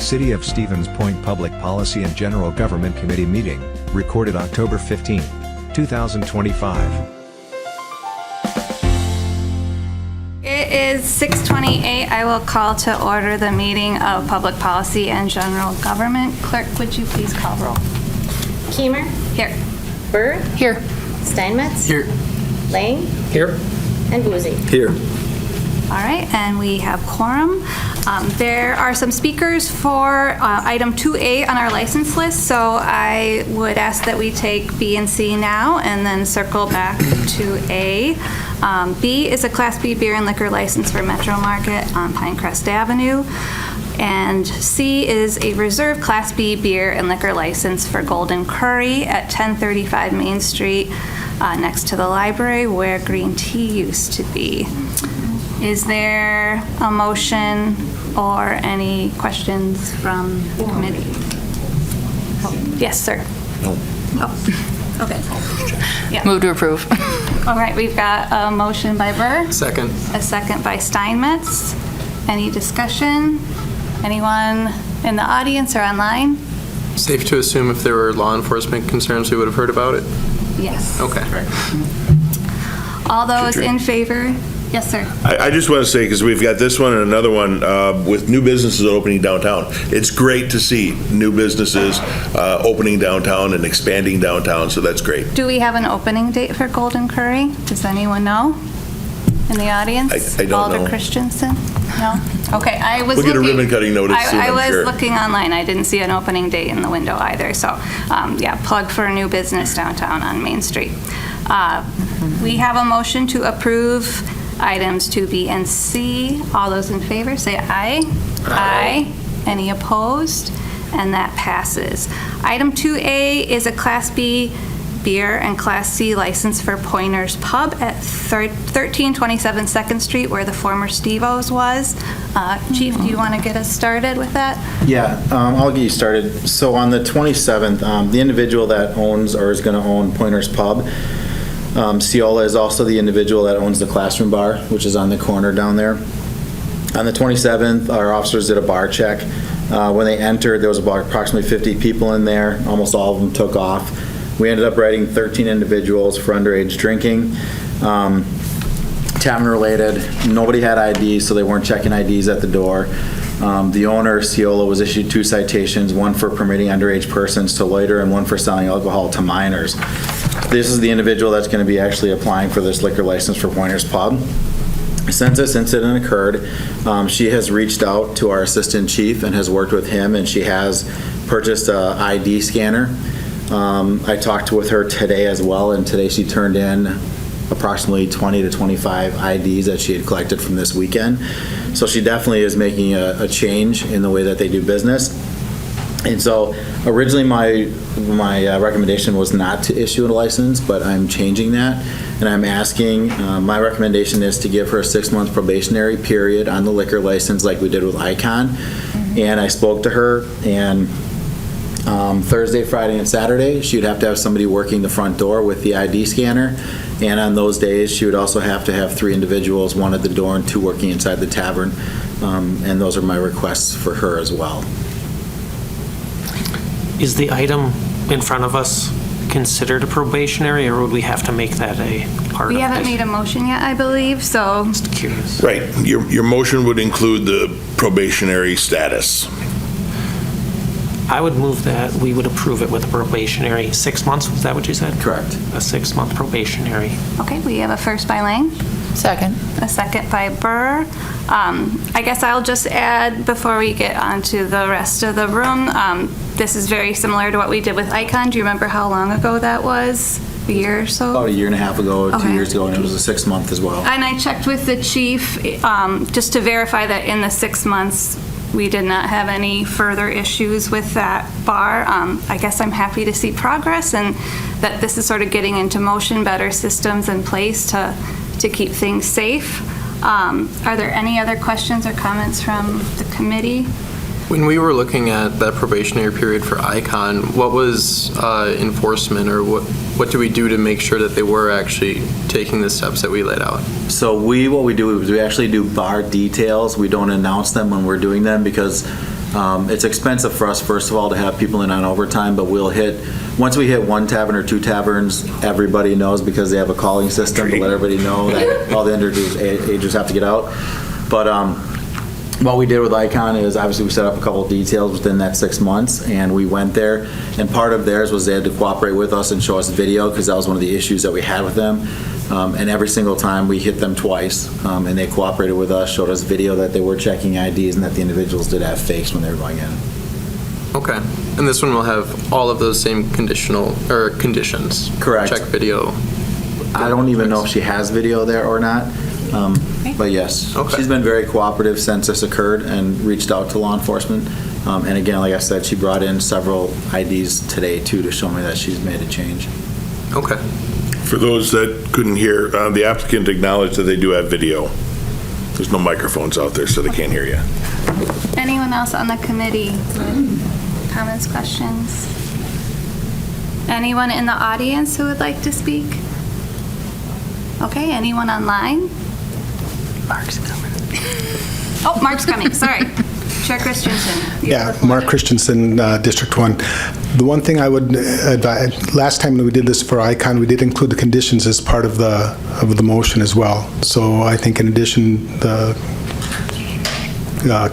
City of Stevens Point Public Policy and General Government Committee meeting, recorded October 15, 2025. It is 6:28. I will call to order the meeting of Public Policy and General Government. Clerk, would you please call roll? Keemer? Here. Burr? Here. Steinmetz? Here. Lang? Here. And Boozy. Here. All right, and we have quorum. There are some speakers for item 2A on our license list, so I would ask that we take B and C now and then circle back to A. B is a Class B beer and liquor license for Metro Market on Pinecrest Avenue. And C is a reserve Class B beer and liquor license for Golden Curry at 1035 Main Street, next to the library where green tea used to be. Is there a motion or any questions from the committee? Oh, yes, sir. No. Oh, okay. Yeah. Move to approve. All right, we've got a motion by Burr. Second. A second by Steinmetz. Any discussion? Anyone in the audience or online? Safe to assume if there were law enforcement concerns, we would have heard about it? Yes. Okay. All those in favor? Yes, sir. I just want to say, because we've got this one and another one with new businesses opening downtown. It's great to see new businesses opening downtown and expanding downtown, so that's great. Do we have an opening date for Golden Curry? Does anyone know in the audience? I don't Alder know. Christensen? No? Okay, I was We'll get a looking- ribbon cutting notice soon, I I'm was sure. looking online. I didn't see an opening date in the window either. So, yeah, plug for a new business downtown on Main Street. We have a motion to approve items 2B and C. All those in favor, say aye. Aye. Any opposed? And that passes. Item 2A is a Class B beer and Class C license for Pointer's Pub at 1327 2nd Street, where the former Steve-O's was. Chief, do you want to get us started with that? Yeah, I'll get you started. So on the 27th, the individual that owns or is going to own Pointer's Pub, Ciola, is also the individual that owns the Classroom Bar, which is on the corner down there. On the 27th, our officers did a bar check. When they entered, there was about approximately 50 people in there. Almost all of them took off. We ended up writing 13 individuals for underage drinking. Tavern related, nobody had IDs, so they weren't checking IDs at the door. The owner, Ciola, was issued 2 citations, one for permitting underage persons to loiter and one for selling alcohol to minors. This is the individual that's going to be actually applying for this liquor license for Pointer's Pub. Since this incident occurred, she has reached out to our assistant chief and has worked with him, and she has purchased a ID scanner. I talked with her today as well, and today she turned in approximately 20 to 25 IDs that she had collected from this weekend. So she definitely is making a change in the way that they do business. And so originally my recommendation was not to issue a license, but I'm changing that. And I'm asking, my recommendation is to give her a 6-month probationary period on the liquor license like we did with Icon. And I spoke to her, and Thursday, Friday, and Saturday, she would have to have somebody working the front door with the ID scanner. And on those days, she would also have to have 3 individuals, 1 at the door and 2 working inside the tavern. And those are my requests for her as well. Is the item in front of us considered a probationary, or would we have to make that a part of it? We haven't made a motion yet, I believe, so. Just curious. Right. Your motion would include the probationary status. I would move that we would approve it with a probationary 6 months. Was that what you said? Correct. A 6-month probationary. Okay, we have a first by Lang. Second. A second by Burr. I guess I'll just add, before we get on to the rest of the room, this is very similar to what we did with Icon. Do you remember how long ago that was? A year or so? About a year and a half ago, 2 Okay. years ago, and it was a 6-month as well. And I checked with the chief just to verify that in the 6 months, we did not have any further issues with that bar. I guess I'm happy to see progress and that this is sort of getting into motion, better systems in place to keep things safe. Are there any other questions or comments from the committee? When we were looking at that probationary period for Icon, what was enforcement, or what do we do to make sure that they were actually taking the steps that we laid out? So what we do is we actually do bar details. We don't announce them when we're doing them because It's expensive for us, first of all, to have people in on overtime, but once we hit one tavern or two taverns, everybody knows because they have a calling system to let everybody know that all the underagers have to get out. But what we did with Icon is obviously we set up a couple of details within that 6 months, and we went there, and part of theirs was they had to cooperate with us and show us video because that was one of the issues that we had with them. And every single time we hit them twice, and they cooperated with us, showed us video that they were checking IDs and that the individuals did have fakes when they were going in. Okay. And this one will have all of those same conditions? Correct. Check video. I don't even know if she has video there or not, but yes. Okay. She's been very cooperative since this occurred and reached out to law enforcement. And again, like I said, she brought in several IDs today, too, to show me that she's made a change. Okay. For those that couldn't hear, the applicant acknowledged that they do have video. There's no microphones out there, so they can't hear you. Anyone else on the committee? Comments, questions? Anyone in the audience who would like to speak? Okay, anyone online? Mark's coming. Oh, Mark's coming, sorry. Chair Christensen. Yeah, Mark Christensen, District 1. The one thing I would advise, last time we did this for Icon, we did include the conditions as part of the motion as well. So I think in addition, the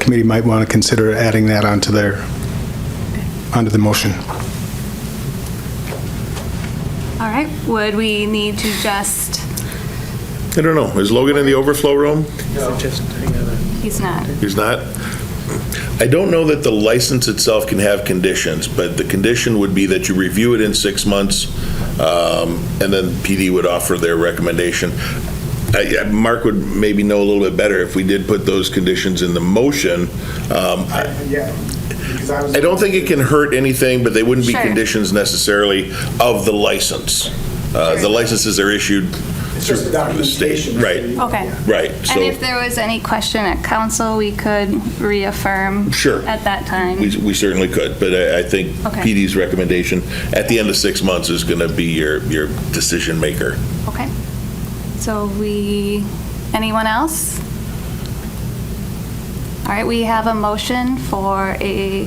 committee might want to consider adding that onto the motion. All right, would we need to just, I don't know, is Logan in the overflow room? he's not. He's not? I don't know that the license itself can have conditions, but the condition would be that you review it in 6 months, and then PD would offer their recommendation. Mark would maybe know a little bit better if we did put those conditions in the motion. I don't think it can hurt anything, but they wouldn't be Sure. conditions necessarily of the license. The licenses are issued through the state. Right, Okay. right. And So if there was any question at council, we could reaffirm Sure. at that time. we certainly could, but I think Okay. PD's recommendation at the end of 6 months is going to be your decision maker. Okay. So anyone else? All right, we have a motion for a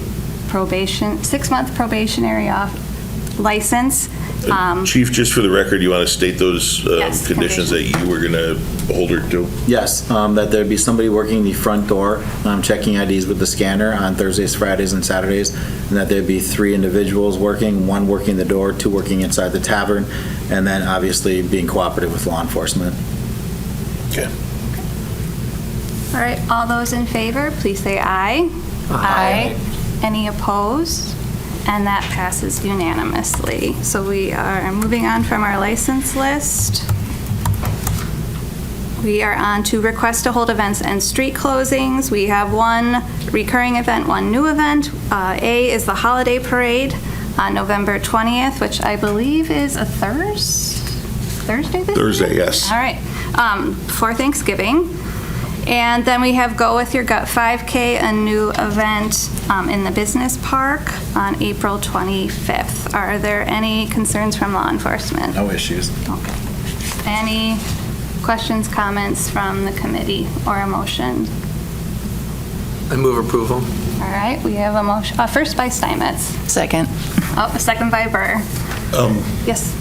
6-month probationary license. Chief, just for the record, you want to state those Yes, conditions that you were going to hold her to? Yes, that there'd be somebody working the front door, checking IDs with the scanner on Thursdays, Fridays, and Saturdays, and that there'd be 3 individuals working, 1 working the door, 2 working inside the tavern, and then obviously being cooperative with law enforcement. Okay. All right, all those in favor, please say aye. Aye. Any opposed? And that passes unanimously. So we are moving on from our license list. We are on to request to hold events and street closings. We have 1 recurring event, 1 new event. A is the holiday parade on November 20th, which I believe is a Thursday this Thursday, year? yes. All right, for Thanksgiving. And then we have Go With Your Gut 5K, a new event in the business park on April 25th. Are there any concerns from law enforcement? No issues. Okay. Any questions, comments from the committee or a motion? I move approval. All right, we have a motion, first by Steinmetz. Second. Oh, a second by Burr. Yes.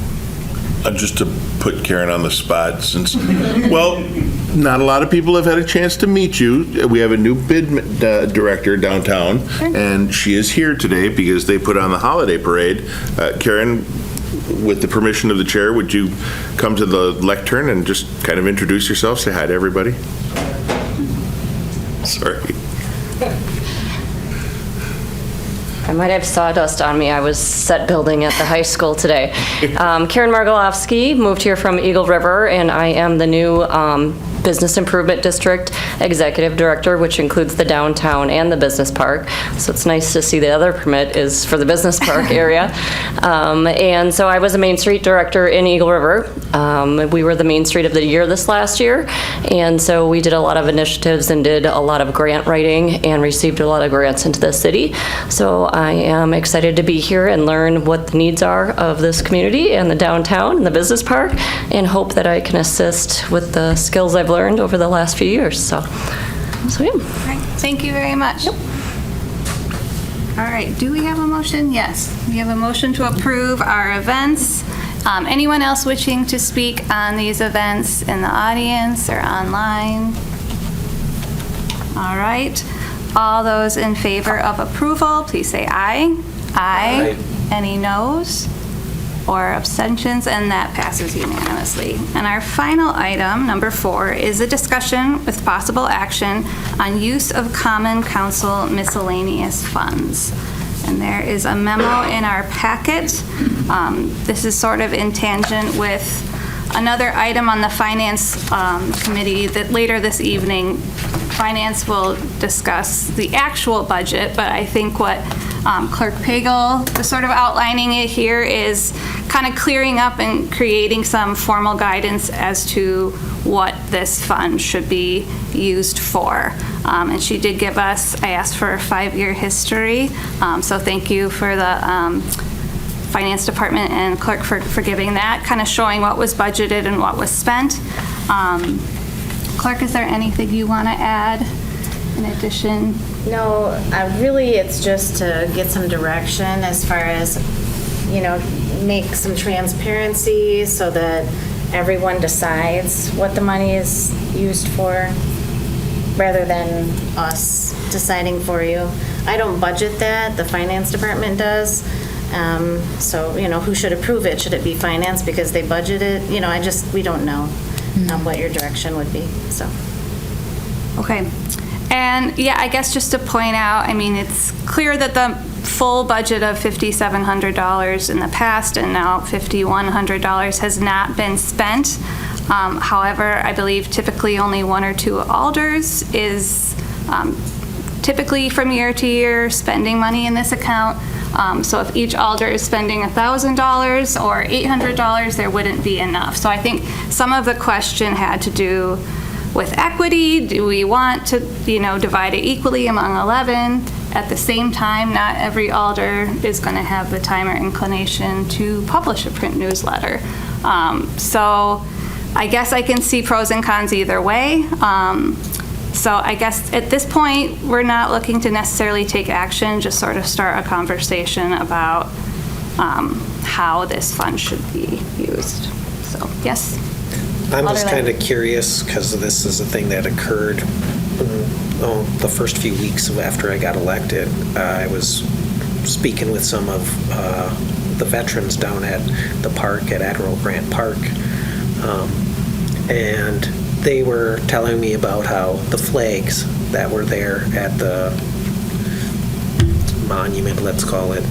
Just to put Karen on the spot, since, well, not a lot of people have had a chance to meet you. We have a new bid director downtown, and she is here today because they put on the holiday parade. Karen, with the permission of the chair, would you come to the lectern and just kind of introduce yourself, say hi to everybody? Sorry. I might have sawdust on me. I was set building at the high school today. Karen Margolowski, moved here from Eagle River, and I am the new Business Improvement District Executive Director, which includes the downtown and the business park. So it's nice to see the other permit is for the business park area. And so I was a Main Street Director in Eagle River. We were the Main Street of the Year this last year. And so we did a lot of initiatives and did a lot of grant writing and received a lot of grants into the city. So I am excited to be here and learn what the needs are of this community and the downtown and the business park, and hope that I can assist with the skills I've learned over the last few years. So yeah. All right, thank you very much. All right, do we have a motion? Yes, we have a motion to approve our events. Anyone else wishing to speak on these events in the audience or online? All right, all those in favor of approval, please say aye. Aye. Any noes or abstentions? And that passes unanimously. And our final item, number 4, is a discussion with possible action on use of common council miscellaneous funds. And there is a memo in our packet. This is sort of in tangent with another item on the Finance Committee that later this evening, Finance will discuss the actual budget, but I think what Clerk Pagel was sort of outlining it here is kind of clearing up and creating some formal guidance as to what this fund should be used for. And she did give us, I asked for a 5-year history, so thank you for the Finance Department and Clerk for giving that, kind of showing what was budgeted and what was spent. Clerk, is there anything you want to add in addition? No, really, it's just to get some direction as far as, make some transparency so that everyone decides what the money is used for, rather than us deciding for you. I don't budget that, the Finance Department does. So, who should approve it? Should it be Finance because they budget it? We don't know what your direction would be, so. Okay. And yeah, I guess just to point out, it's clear that the full budget of $5,700 in the past and now $5,100 has not been spent. However, I believe typically only 1 or 2 alders is typically from year to year spending money in this account. So if each alder is spending $1,000 or $800, there wouldn't be enough. So I think some of the question had to do with equity. Do we want to, divide it equally among 11? At the same time, not every alder is going to have the time or inclination to publish a print newsletter. So I guess I can see pros and cons either way. So I guess at this point, we're not looking to necessarily take action, just sort of start a conversation about how this fund should be used. So, yes? I'm just kind of curious, because this is a thing that occurred the first few weeks after I got elected. I was speaking with some of the veterans down at the park, at Admiral Grant Park, and they were telling me about how the flags that were there at the monument, let's call it,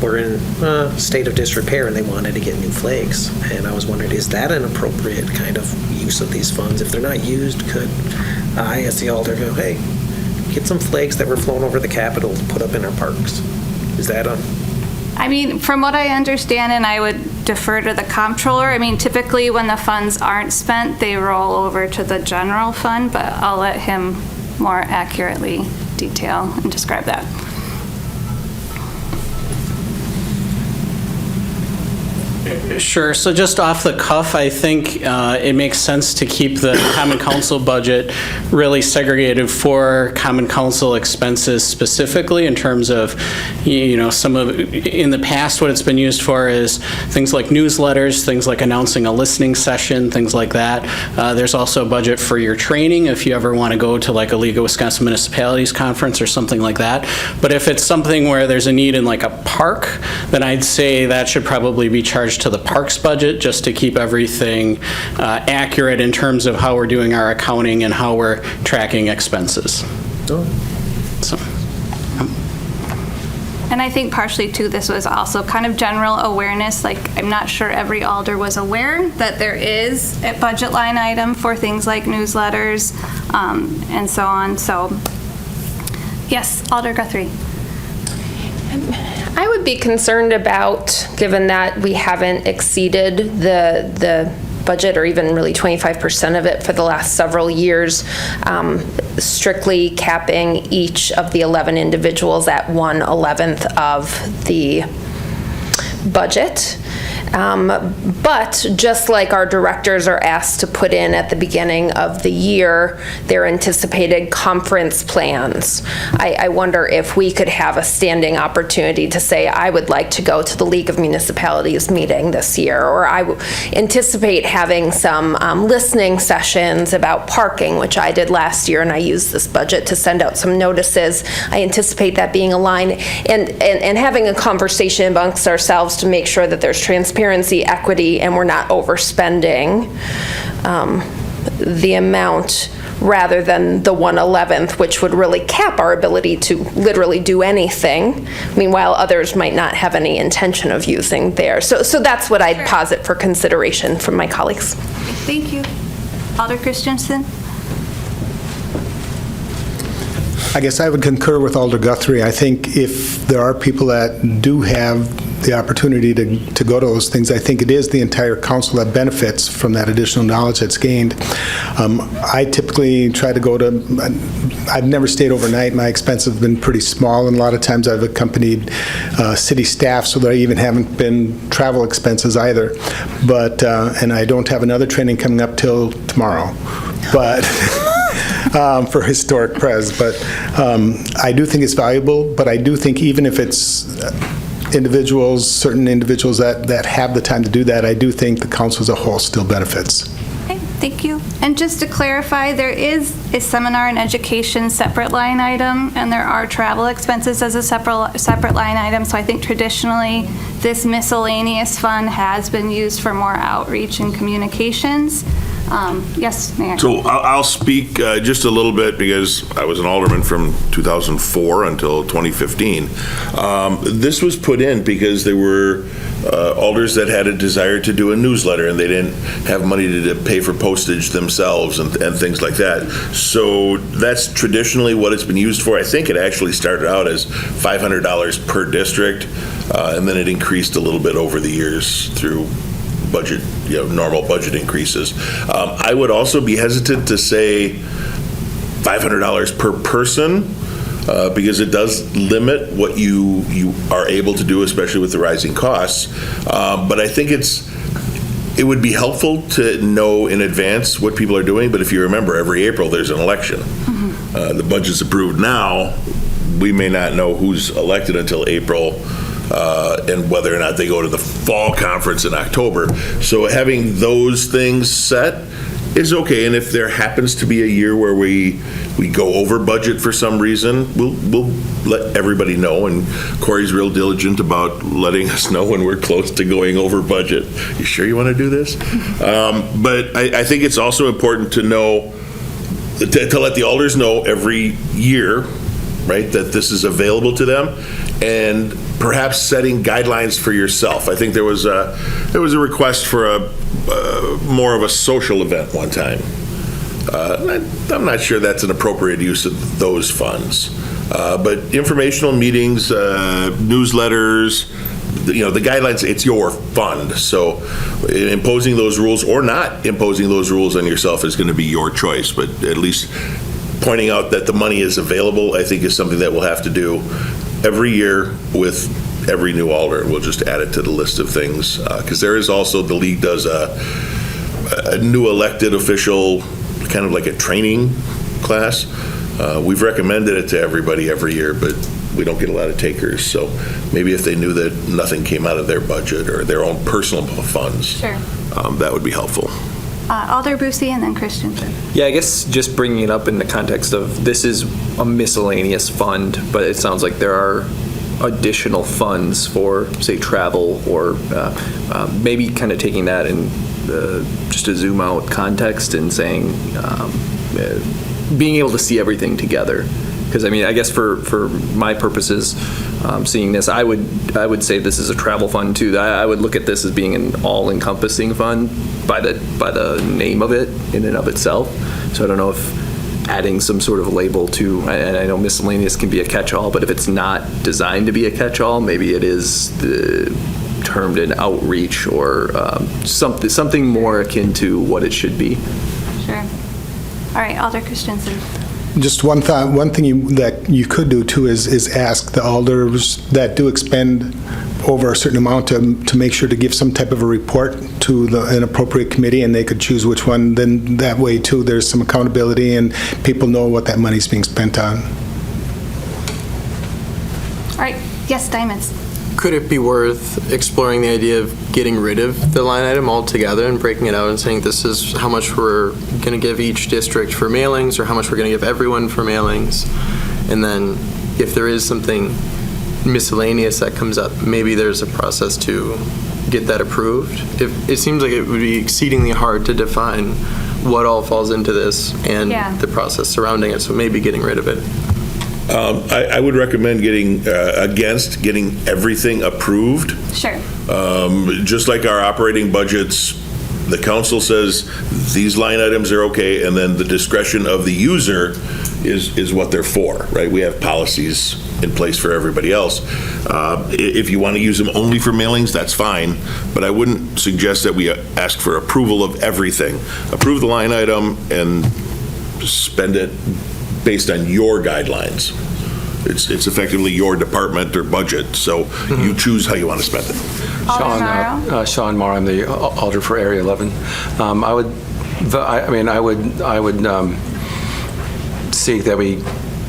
were in a state of disrepair, and they wanted to get new flags. And I was wondering, is that an appropriate kind of use of these funds? If they're not used, could I, as the alder, go, hey, get some flags that were flown over the Capitol to put up in our parks? Is that a... from what I understand, and I would defer to the comptroller, typically when the funds aren't spent, they roll over to the general fund, but I'll let him more accurately detail and describe that. Sure. So just off the cuff, I think it makes sense to keep the Common Council budget really segregated for Common Council expenses specifically, in terms of, some of, in the past, what it's been used for is things like newsletters, things like announcing a listening session, things like that. There's also a budget for your training if you ever want to go to like a League of Wisconsin Municipalities conference or something like that. But if it's something where there's a need in like a park, then I'd say that should probably be charged to the parks budget, just to keep everything accurate in terms of how we're doing our accounting and how we're tracking expenses. So. And I think partially too, this was also kind of general awareness. Like, I'm not sure every alder was aware that there is a budget line item for things like newsletters and so on. So, yes, Alder Guthrie. I would be concerned about, given that we haven't exceeded the budget, or even really 25% of it for the last several years, strictly capping each of the 11 individuals at 1/11 of the budget. But just like our directors are asked to put in at the beginning of the year their anticipated conference plans, I wonder if we could have a standing opportunity to say, I would like to go to the League of Municipalities meeting this year, or I anticipate having some listening sessions about parking, which I did last year, and I used this budget to send out some notices. I anticipate that being aligned, and having a conversation amongst ourselves to make sure that there's transparency, equity, and we're not overspending the amount rather than the 1/11th, which would really cap our ability to literally do anything. Meanwhile, others might not have any intention of using theirs. So that's what I'd posit for consideration from my colleagues. Thank you. Alder Christensen? I guess I would concur with Alder Guthrie. I think if there are people that do have the opportunity to go to those things, I think it is the entire council that benefits from that additional knowledge that's gained. I typically try to go to, I've never stayed overnight. My expenses have been pretty small, and a lot of times I've accompanied city staff, so there even haven't been travel expenses either. But, and I don't have another training coming up till tomorrow. But for historic pres, but I do think it's valuable, but I do think even if it's individuals, certain individuals that have the time to do that, I do think the council as a whole still benefits. Okay, thank you. And just to clarify, there is a seminar and education separate line item, and there are travel expenses as a separate line item, so I think traditionally this miscellaneous fund has been used for more outreach and communications. Yes, Mayor. So I'll speak just a little bit because I was an alderman from 2004 until 2015. This was put in because there were alders that had a desire to do a newsletter and they didn't have money to pay for postage themselves and things like that. So that's traditionally what it's been used for. I think it actually started out as $500 per district, and then it increased a little bit over the years through budget, normal budget increases. I would also be hesitant to say $500 per person because it does limit what you are able to do, especially with the rising costs. But I think it would be helpful to know in advance what people are doing. But if you remember, every April there's an election. Mm-hmm. The budget's approved now. We may not know who's elected until April. And whether or not they go to the fall conference in October. So having those things set is okay. And if there happens to be a year where we go over budget for some reason, we'll let everybody know. And Corey's real diligent about letting us know when we're close to going over budget. You sure you want to do this? But I think it's also important to know, to let the alders know every year, right, that this is available to them, and perhaps setting guidelines for yourself. I think there was a request for a more of a social event one time. I'm not sure that's an appropriate use of those funds, but informational meetings, newsletters, the guidelines, it's your fund. So imposing those rules or not imposing those rules on yourself is going to be your choice, but at least pointing out that the money is available, I think, is something that we'll have to do every year with every new alder. We'll just add it to the list of things, because there is also, the league does a new elected official, kind of like a training class. We've recommended it to everybody every year, but we don't get a lot of takers. So maybe if they knew that nothing came out of their budget or their own personal funds, sure, that would be helpful. Alder Bucy and then Christensen. Yeah, I guess just bringing it up in the context of this is a miscellaneous fund, but it sounds like there are additional funds for, say, travel, or maybe kind of taking that in just a zoom out context and saying, being able to see everything together. Because I mean, I guess for my purposes, seeing this, I would say this is a travel fund too. I would look at this as being an all-encompassing fund by the name of it in and of itself. So I don't know if adding some sort of label to, and I know miscellaneous can be a catch-all, but if it's not designed to be a catch-all, maybe it is termed an outreach or something more akin to what it should be. Sure. All right, Alder Christensen. Just one thing that you could do too is ask the alders that do expend over a certain amount to make sure to give some type of a report to an appropriate committee, and they could choose which one. Then that way, too, there's some accountability, and people know what that money's being spent on. All right, yes, Diamonds. Could it be worth exploring the idea of getting rid of the line item altogether and breaking it out and saying this is how much we're going to give each district for mailings, or how much we're going to give everyone for mailings? And then if there is something miscellaneous that comes up, maybe there's a process to get that approved. It seems like it would be exceedingly hard to define what all falls into this and the process surrounding it, so maybe getting rid of it. I would recommend getting everything approved. Sure. Just like our operating budgets, the council says these line items are okay, and then the discretion of the user is what they're for, right? We have policies in place for everybody else. If you want to use them only for mailings, that's fine, but I wouldn't suggest that we ask for approval of everything. Approve the line item and spend it based on your guidelines. It's effectively your department or budget, so you choose how you want to spend it. Sean Marr, I'm the alder for Area 11. I would seek that we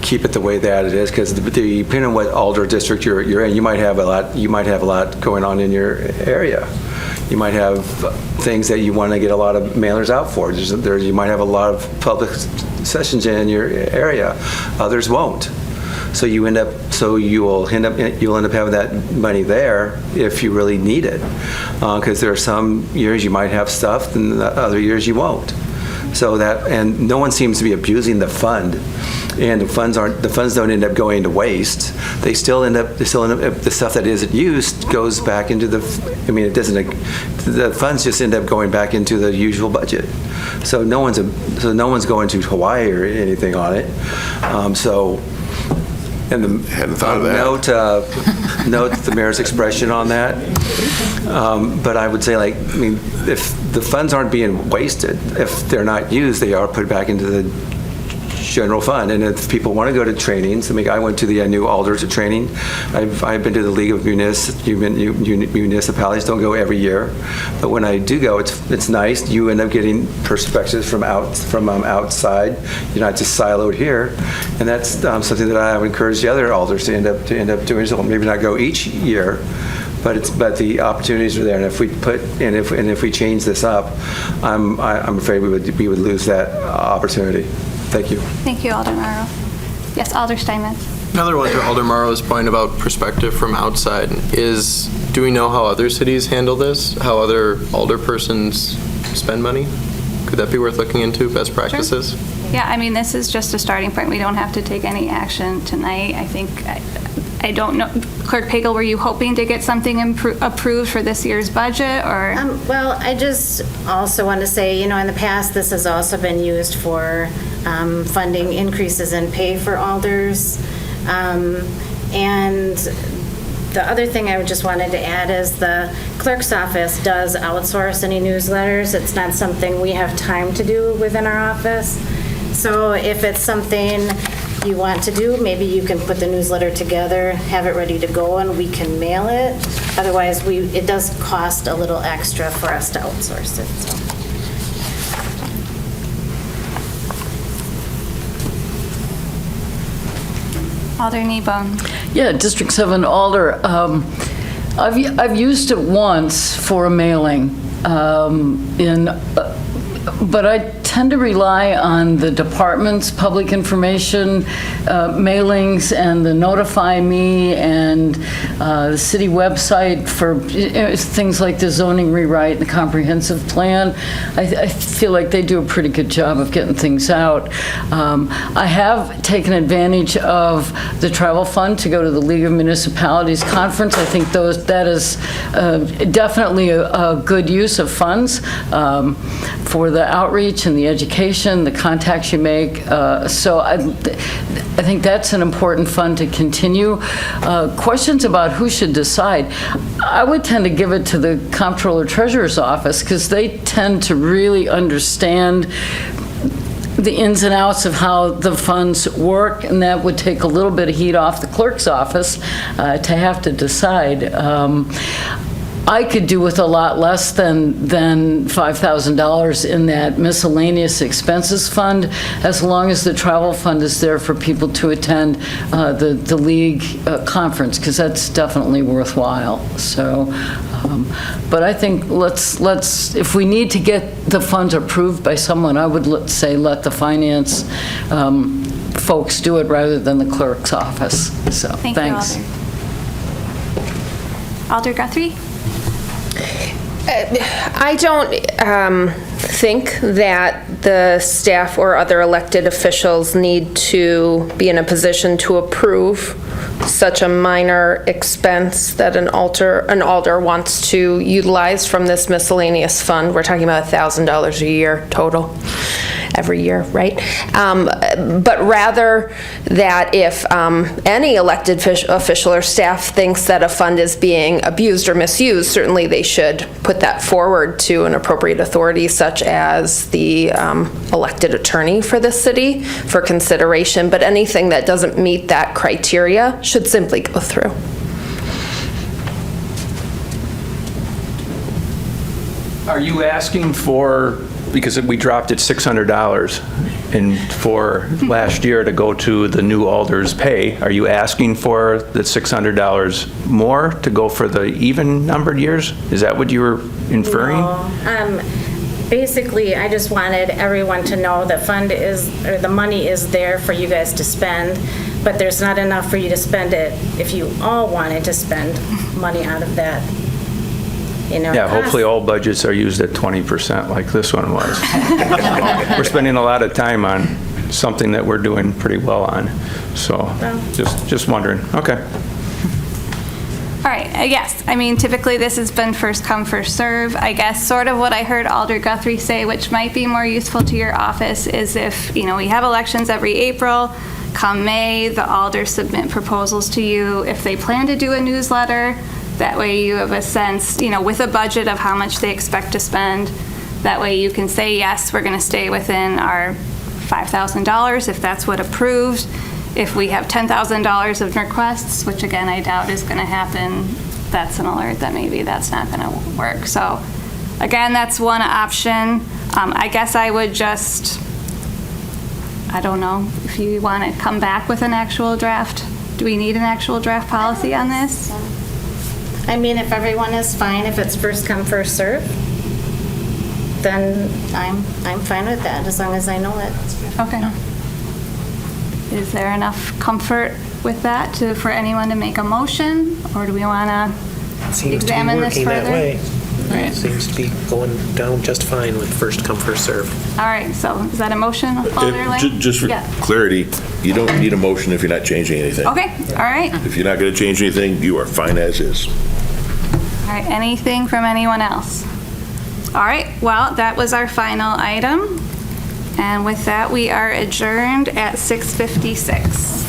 keep it the way that it is, because depending on what alder district you're in, you might have a lot going on in your area. You might have things that you want to get a lot of mailers out for. You might have a lot of public sessions in your area. Others won't. So you'll end up having that money there if you really need it, because there are some years you might have stuff, and the other years you won't. So and no one seems to be abusing the fund, and the funds don't end up going to waste. The stuff that isn't used goes back into the funds just end up going back into the usual budget. So no one's going to Hawaii or anything on it. Hadn't thought of that. Note the mayor's expression on that. But I would say, if the funds aren't being wasted, if they're not used, they are put back into the general fund. And if people want to go to trainings, I went to the new alders training. I've been to the League of Municipalities. Don't go every year, but when I do go, it's nice. You end up getting perspectives from outside. You're not just siloed here, and that's something that I would encourage the other alders to end up doing. So maybe not go each year, but the opportunities are there. And if we change this up, I'm afraid we would lose that opportunity. Thank you. Thank you, Alder Morrow. Yes, Alder Steinmetz. Another one to Alder Morrow's point about perspective from outside is, do we know how other cities handle this? How other alder persons spend money? Could that be worth looking into, best practices? Sure. Yeah, this is just a starting point. We don't have to take any action tonight. I don't know. Clerk Pagel, were you hoping to get something approved for this year's budget, or? Well, I just also want to say, in the past, this has also been used for funding increases in pay for alders. And the other thing I just wanted to add is the clerk's office does outsource any newsletters. It's not something we have time to do within our office. So if it's something you want to do, maybe you can put the newsletter together, have it ready to go, and we can mail it. Otherwise, it does cost a little extra for us to outsource it. So. Alder Kneebone. Yeah, District 7 Alder. I've used it once for a mailing, but I tend to rely on the department's public information mailings and the Notify Me and the city website for things like the zoning rewrite and the comprehensive plan. I feel like they do a pretty good job of getting things out. I have taken advantage of the travel fund to go to the League of Municipalities conference. I think that is definitely a good use of funds for the outreach and the education, the contacts you make. So I think that's an important fund to continue. Questions about who should decide, I would tend to give it to the Comptroller Treasurer's Office, because they tend to really understand the ins and outs of how the funds work, and that would take a little bit of heat off the clerk's office to have to decide. I could do with a lot less than $5,000 in that miscellaneous expenses fund, as long as the travel fund is there for people to attend the league conference, because that's definitely worthwhile. So, but I think let's if we need to get the funds approved by someone, I would say let the finance folks do it rather than the clerk's office. So, thanks. Alder Guthrie? I don't think that the staff or other elected officials need to be in a position to approve such a minor expense that an alder wants to utilize from this miscellaneous fund. We're talking about $1,000 a year total every year, right? But rather that if any elected official or staff thinks that a fund is being abused or misused, certainly they should put that forward to an appropriate authority such as the elected attorney for the city for consideration. But anything that doesn't meet that criteria should simply go through. Are you asking for, because we dropped it $600 and for last year to go to the new alder's pay, are you asking for the $600 more to go for the even numbered years? Is that what you were inferring? No. Basically, I just wanted everyone to know the fund is, or the money is there for you guys to spend, but there's not enough for you to spend it if you all wanted to spend money out of that. You know, Yeah, hopefully all budgets are used at 20% like this one was. We're spending a lot of time on something that we're doing pretty well on. So just wondering. Okay. All right, yes, I mean, typically this has been first come, first serve. I guess sort of what I heard Alder Guthrie say, which might be more useful to your office, is if, we have elections every April, come May, the alders submit proposals to you. If they plan to do a newsletter, that way you have a sense, with a budget of how much they expect to spend. That way you can say, yes, we're going to stay within our $5,000 if that's what approved. If we have $10,000 of requests, which again I doubt is going to happen, that's an alert that maybe that's not going to work. So again, that's one option. I guess I would just, I don't know, if you want to come back with an actual draft. Do we need an actual draft policy on this? I mean, if everyone is fine, if it's first come, first serve, then I'm fine with that, as long as I know it. Okay. Is there enough comfort with that for anyone to make a motion, or do we want to examine this further? That way. Right. Seems to be going down just fine with first come, first serve. All right, so is that a motion, Alder Lane? Just for clarity, you don't need a motion if you're not changing anything. Okay, all right. If you're not going to change anything, you are fine as is. All right, anything from anyone else? All right, well, that was our final item. And with that, we are adjourned at 6:56.